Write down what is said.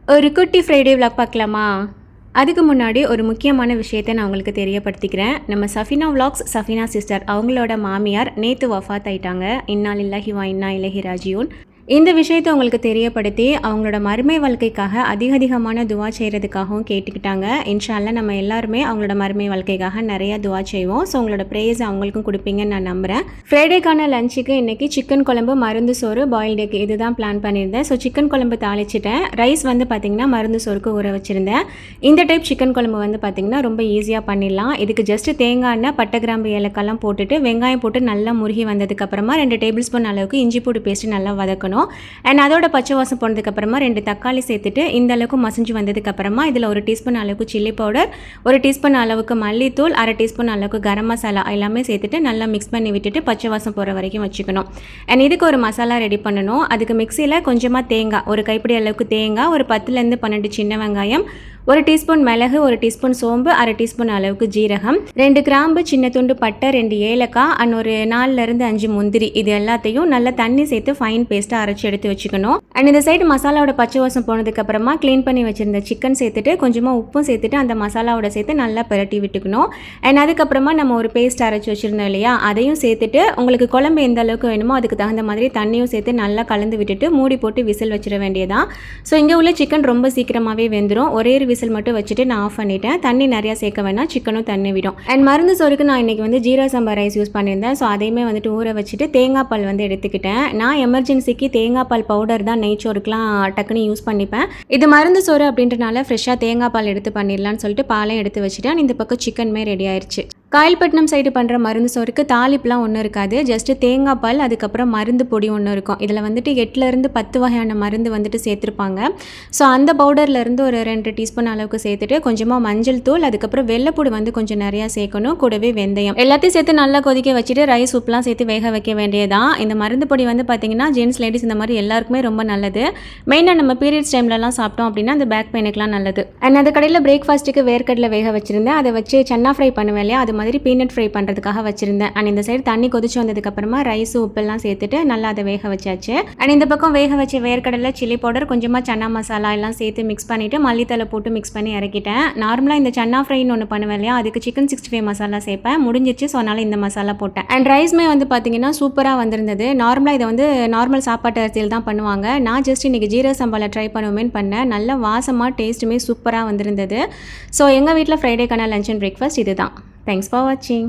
ஒரு குட்டி Friday vlog பார்க்கலாமா? அதுக்கு முன்னாடி ஒரு முக்கியமான விஷயத்தை நான் உங்களுக்கு தெரியப்படுத்திக்கிறேன். நம்ம சஃபினா விலாக்ஸ் சஃபினா சிஸ்டர் அவங்களோட மாமியார் நேற்று வஃபாத் ஆயிட்டாங்க. இன்னா லில்லாஹி வ இன்னா இலைஹி ராஜியூன். இந்த விஷயத்தை உங்களுக்கு தெரியப்படுத்தி அவங்களோட மறுமை வாழ்க்கைக்காக அதிகமான துவா செய்கிறதுக்காகவும் கேட்டுக்கிட்டாங்க. இன்ஷா அல்லாஹ் நம்ம எல்லாருமே அவங்களோட மறுமை வாழ்க்கைக்காக நிறையா துவா செய்வோம். ஸோ உங்களோட ப்ரேயர்ஸ் அவங்களுக்கும் கொடுப்பீங்கன்னு நான் நம்புகிறேன். ஃப்ரைடேக்கான லஞ்சுக்கு இன்றைக்கி சிக்கன் குழம்பு, மருந்து சோறு, பாயில்டு எக் இது தான் பிளான் பண்ணியிருந்தேன். ஸோ சிக்கன் குழம்பு தாளிச்சிட்டேன். ரைஸ் வந்து பார்த்திங்கன்னா மருந்து சோறுக்கு ஊற வச்சுருந்தேன். இந்த டைப் சிக்கன் குழம்பு வந்து பார்த்திங்கன்னா ரொம்ப ஈஸியாக பண்ணிடலாம். இதுக்கு ஜஸ்ட்டு தேங்காய் எண்ணெய், பட்டை, கிராம்பு, ஏலக்காய்லாம் போட்டுட்டு வெங்காயம் போட்டு நல்லா முருகி வந்ததுக்கப்புறமா 2 டேபிள் ஸ்பூன் அளவுக்கு இஞ்சி பூண்டு பேஸ்ட்டு நல்லா வதக்கணும். அண்ட் அதோட பச்சை வாசம் போனதுக்கப்புறமா 2 தக்காளி சேர்த்துட்டு இந்த அளவுக்கு மசிஞ்சு வந்ததுக்கப்புறமா இதில் 1 டீஸ்பூன் அளவுக்கு சில்லி பவுடர், 1 டீஸ்பூன் அளவுக்கு மல்லித்தூள், 1/2 டீஸ்பூன் அளவுக்கு கரம் மசாலா எல்லாமே சேர்த்துட்டு நல்லா மிக்ஸ் பண்ணி விட்டுட்டு பச்சை வாசம் போகிற வரைக்கும் வச்சுக்கணும். அண்ட் இதுக்கு ஒரு மசாலா ரெடி பண்ணணும். அதுக்கு மிக்சியில் கொஞ்சமாக தேங்காய், ஒரு கைப்பிடி அளவுக்கு தேங்காய், ஒரு 10லேருந்து 12 சின்ன வெங்காயம், 1 டீஸ்பூன் மிளகு, 1 டீஸ்பூன் சோம்பு, 1/2 டீஸ்பூன் அளவுக்கு ஜீரகம், 2 கிராம்பு, சின்ன துண்டு பட்டை, 2 ஏலக்காய் அண்ட் ஒரு 4லேருந்து 5 முந்திரி, இது எல்லாத்தையும் நல்லா தண்ணி சேர்த்து ஃபைன் பேஸ்ட்டாக அரைச்சி எடுத்து வச்சுக்கணும். அண்ட் இந்த சைடு மசாலாவோட பச்சை வாசம் போனதுக்கப்புறமா க்ளீன் பண்ணி வச்சுருந்த சிக்கன் சேர்த்துட்டு கொஞ்சமாக உப்பும் சேர்த்துட்டு அந்த மசாலாவோட சேர்த்து நல்லா பிரட்டி விட்டுக்கணும். அண்ட் அதுக்கப்புறமா நம்ம ஒரு பேஸ்ட் அரைச்சி வச்சுருந்தோம் இல்லையா, அதையும் சேர்த்துட்டு உங்களுக்கு குழம்பு எந்த அளவுக்கு வேணுமோ அதுக்கு தகுந்த மாதிரி தண்ணியும் சேர்த்து நல்லா கலந்து விட்டுட்டு மூடி போட்டு விசில் வச்சிட வேண்டியதான். ஸோ இங்கே உள்ள சிக்கன் ரொம்ப சீக்கிரமாகவே வெந்துடும். ஒரே விசில் மட்டும் வச்சுட்டு நான் ஆஃப் பண்ணிட்டேன். தண்ணி நிறையா சேர்க்க வேணாம், சிக்கனும் தண்ணி விடும். அண்ட் மருந்து சோறுக்கு நான் இன்றைக்கி வந்து ஜீரா சம்பா ரைஸ் யூஸ் பண்ணியிருந்தேன். ஸோ அதையுமே வந்துட்டு ஊற வச்சுட்டு தேங்காய் பால் வந்து எடுத்துக்கிட்டேன். நான் எமர்ஜென்சிக்கு தேங்காய் பால் பவுடர் தான் நெய்ச்சோறுக்குலாம் டக்குன்னு யூஸ் பண்ணிப்பேன். இது மருந்து சோறு அப்படின்றனால ஃப்ரெஷ்ஷாக தேங்காய் பால் எடுத்து பண்ணிடலான்னு சொல்லிட்டு பாலையும் எடுத்து வச்சுட்டேன். இந்த பக்கம் சிக்கனுமே ரெடி ஆயிடுச்சு. காயல்பட்டினம் சைடு பண்ணுற மருந்து சோறுக்கு தாளிப்புலாம் ஒன்றும் இருக்காது. ஜஸ்ட்டு தேங்காய் பால், அதுக்கப்புறம் மருந்து பொடி ஒன்று இருக்கும். இதில் வந்துட்டு 8லேருந்து 10 வகையான மருந்து வந்துட்டு சேர்த்துருப்பாங்க. ஸோ அந்த பவுடர்லேருந்து ஒரு 2 டீஸ்பூன் அளவுக்கு சேர்த்துட்டு கொஞ்சமாக மஞ்சள் தூள், அதுக்கப்புறம் வெள்ளைப்பூடு வந்து கொஞ்சம் நிறையா சேர்க்கணும், கூடவே வெந்தயம் எல்லாத்தையும் சேர்த்து நல்லா கொதிக்க வச்சுட்டு ரைஸ் உப்புலாம் சேர்த்து வேக வைக்க வேண்டியதான். இந்த மருந்து பொடி வந்து பார்த்திங்கன்னா ஜென்ஸ், லேடிஸ் இந்த மாதிரி எல்லாருக்குமே ரொம்ப நல்லது. மெயினாக நம்ம பீரியட்ஸ் டைம்லலாம் சாப்பிட்டோம் அப்படின்னா அந்த பேக் பெயினுக்குலாம் நல்லது. அண்ட் அந்த கடையில் பிரேக்ஃபாஸ்ட்டுக்கு வேர்க்கடலை வேக வச்சுருந்தேன். அதை வச்சு சன்னா ஃப்ரை பண்ணுவேன் இல்லையா, அது மாதிரி பீனட் ஃப்ரை பண்ணுறதுக்காக வச்சுருந்தேன். அண்ட் இந்த சைடு தண்ணி கொதிச்சு வந்ததுக்கப்புறமா ரைஸ் உப்பெல்லாம் சேர்த்துட்டு நல்லா அதை வேக வச்சாச்சு. அண்ட் இந்த பக்கம் வேக வச்ச வேர்க்கடலை, சில்லி பவுடர், கொஞ்சமாக சன்னா மசாலா எல்லாம் சேர்த்து மிக்ஸ் பண்ணிவிட்டு மல்லித்தலை போட்டு மிக்ஸ் பண்ணி இறக்கிட்டேன். நார்மலாக இந்த சன்னா ஃப்ரைன்னு ஒன்று பண்ணுவேன் இல்லையா, அதுக்கு சிக்கன் 65 மசாலா சேர்ப்பேன். முடிஞ்சிச்சு, ஸோ அதனால் இந்த மசாலா போட்டேன். அண்ட் ரைஸ்மே வந்து பார்த்தீங்கன்னா சூப்பராக வந்திருந்தது. நார்மலாக இதை வந்து நார்மல் சாப்பாட்டு அரிசியில் தான் பண்ணுவாங்க. நான் ஜஸ்ட் இன்றைக்கி ஜீரக சம்பாவில் ட்ரை பண்ணுவேன்னு பண்ணேன். நல்ல வாசமாக டேஸ்ட்டுமே சூப்பராக வந்திருந்தது. ஸோ எங்கள் வீட்டில் ஃப்ரைடேக்கான லஞ்ச் அண்ட் பிரேக்ஃபாஸ்ட் இது தான். Thanks for watching.